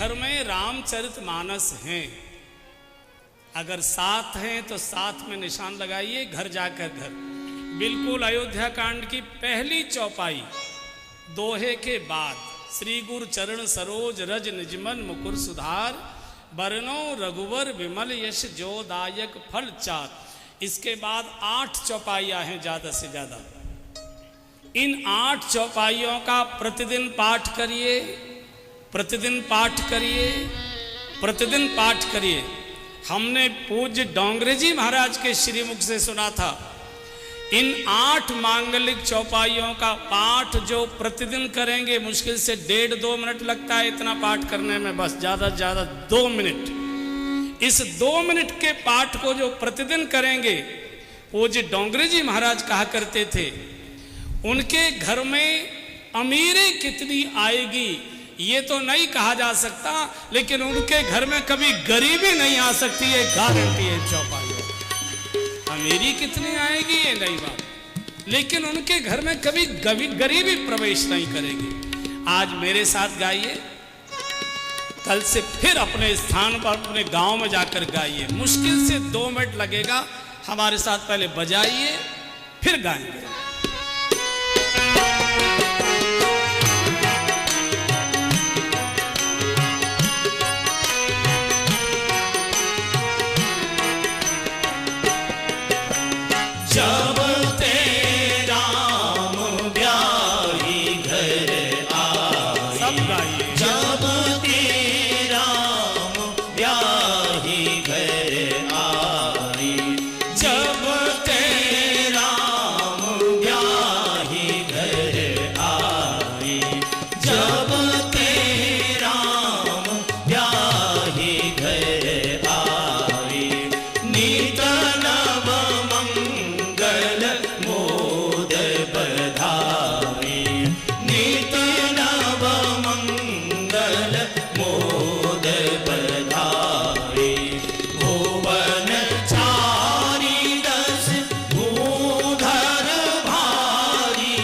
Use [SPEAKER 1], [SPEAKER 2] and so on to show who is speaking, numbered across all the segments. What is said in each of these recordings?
[SPEAKER 1] घर में रामचरितमानस हैं, अगर 7 हैं तो 7 में निशान लगाइए, घर जाकर घर। बिल्कुल अयोध्या कांड की पहली चौपाई, दोहे के बाद श्री गुरु चरण सरोज रज निजमन मुकुर सुधार, बरनो रघुवर विमल यश जोदायक फल चार। इसके बाद 8 चौपाइयाँ हैं ज़्यादा से ज़्यादा। इन 8 चौपाइयों का प्रतिदिन पाठ करिए, प्रतिदिन पाठ करिए, प्रतिदिन पाठ करिए। हमने पूज्य डोंगरे जी महाराज के श्रीमुख से सुना था, इन 8 मांगलिक चौपाइयों का पाठ जो प्रतिदिन करेंगे, मुश्किल से 1.5-2 मिनट लगता है इतना पाठ करने में, बस ज़्यादा से ज़्यादा 2 मिनट। इस 2 मिनट के पाठ को जो प्रतिदिन करेंगे, पूज्य डोंगरे जी महाराज कहा करते थे, उनके घर में अमीरी कितनी आएगी ये तो नहीं कहा जा सकता, लेकिन उनके घर में कभी गरीबी नहीं आ सकती, है गारंटी है चौपाइयों। अमीरी कितनी आएगी ये नहीं बात, लेकिन उनके घर में कभी गरीबी प्रवेश नहीं करेगी। आज मेरे साथ गाइए, कल से फिर अपने स्थान पर अपने गांव में जाकर गाइए। मुश्किल से 2 मिनट लगेगा, हमारे साथ पहले बजाइए फिर गाएंगे।
[SPEAKER 2] जब ते राम ब्याही घर आए,
[SPEAKER 1] सब गाइए।
[SPEAKER 2] जब ते राम ब्याही घर आए, जब ते राम ब्याही घर आए, जब ते राम ब्याही घर आए, नित नव मंगल मोद बधाई, नित नव मंगल मोद बधाई। भुवन चारि 10 भूधर भारी,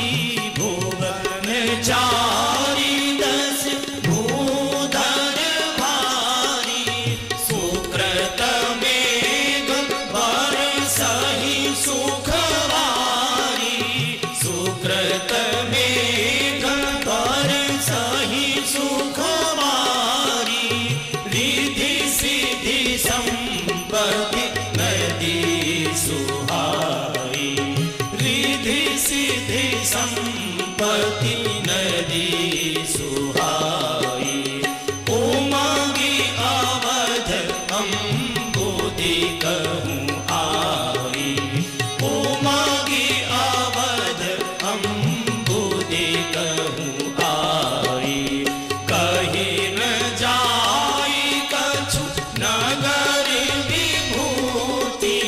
[SPEAKER 2] भुवन चारि 10 भूधर भारी, सुकृत मेघ बरसहि सुखवारी, सुकृत मेघ बरसहि सुखवारी, रिद्धि सिद्धि संपत्ति नदी सुहाई, रिद्धि सिद्धि संपत्ति नदी सुहाई। उमंगी अवध अम्बुदि कहूँ आई, उमंगी अवध अम्बुदि कहूँ आई, कहीं न जाई कछु नगर विभूति,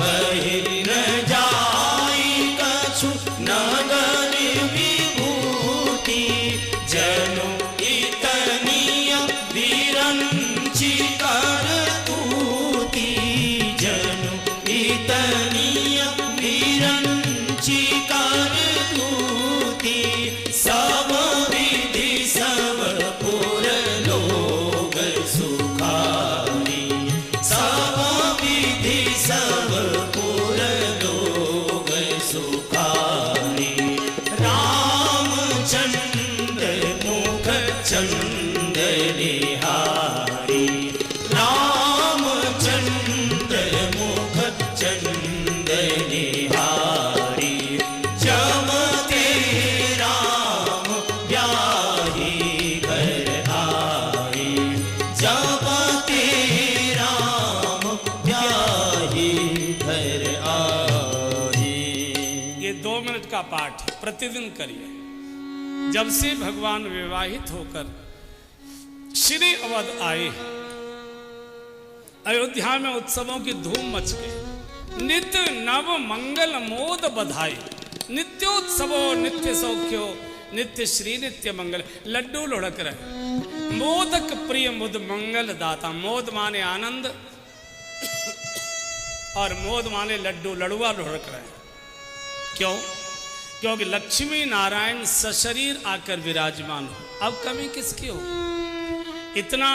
[SPEAKER 2] कहीं न जाई कछु नगर विभूति, जनु इतनिय विरंचि कर तूती, जनु इतनिय विरंचि कर तूती, सब विधि सब पुर लोग सुखारी, सब विधि सब पुर लोग सुखारी। रामचंद्र मुख चंद्र निहारी, रामचंद्र मुख चंद्र निहारी, जब ते राम ब्याही घर आए, जब ते राम ब्याही घर आए।
[SPEAKER 1] ये 2 मिनट का पाठ है, प्रतिदिन करिए। जब से भगवान विवाहित होकर श्री अवध आए, अयोध्या में उत्सवों की धूम मच गई। नित्य नव मंगल मोद बधाई, नित्योत्सवो नित्य सौख्यो, नित्य श्री नित्य मंगल। लड्डू लुढ़क रहे, मोदक प्रिय मुद मंगल दाता। मोद माने आनंद और मोद माने लड्डू, लड़ुआ लुढ़क रहे। क्यों? क्योंकि लक्ष्मी नारायण सशरीर आकर विराजमान हो। अब कमी किसकी हो? इतना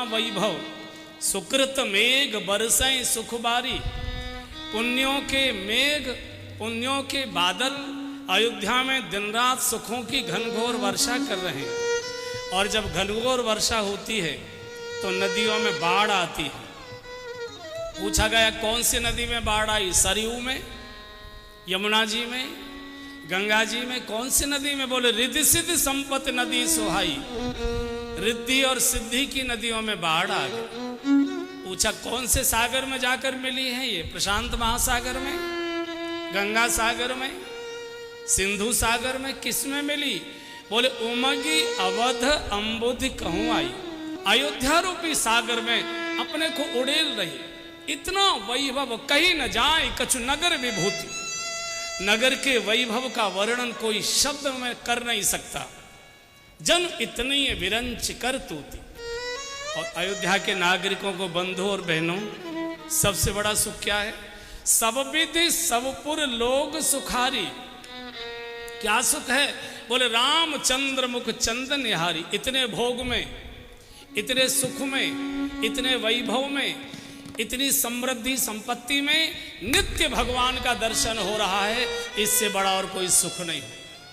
[SPEAKER 1] वैभव, सुकृत मेघ बरसें सुख बारी। पुण्यों के मेघ, पुण्यों के बादल अयोध्या में दिन रात सुखों की घनघोर वर्षा कर रहे हैं। और जब घनघोर वर्षा होती है तो नदियों में बाढ़ आती है। पूछा गया कौन सी नदी में बाढ़ आई? सरयू में, यमुना जी में, गंगा जी में, कौन सी नदी में? बोले रिद्धि सिद्धि संपत्ति नदी सुहाई। रिद्धि और सिद्धि की नदियों में बाढ़ आ गई। पूछा कौन से सागर में जाकर मिली है ये? प्रशांत महासागर में, गंगा सागर में, सिंधु सागर में, किस में मिली? बोले उमगी अवध अम्बुधि कहूं आई। अयोध्या रूपी सागर में अपने को उड़ेल रही। इतना वैभव कहीं न जाए कछु नगर विभूति। नगर के वैभव का वर्णन कोई शब्द में कर नहीं सकता। जन इतनी विरंच कर तूती। और अयोध्या के नागरिकों को, बंधु और बहनों, सबसे बड़ा सुख क्या है? सब विधि सबपुर लोग सुखारी। क्या सुख है? बोले रामचंद्र मुख चंदन निहारी। इतने भोग में, इतने सुख में, इतने वैभव में, इतनी समृद्धि संपत्ति में नित्य भगवान का दर्शन हो रहा है। इससे बड़ा और कोई सुख नहीं।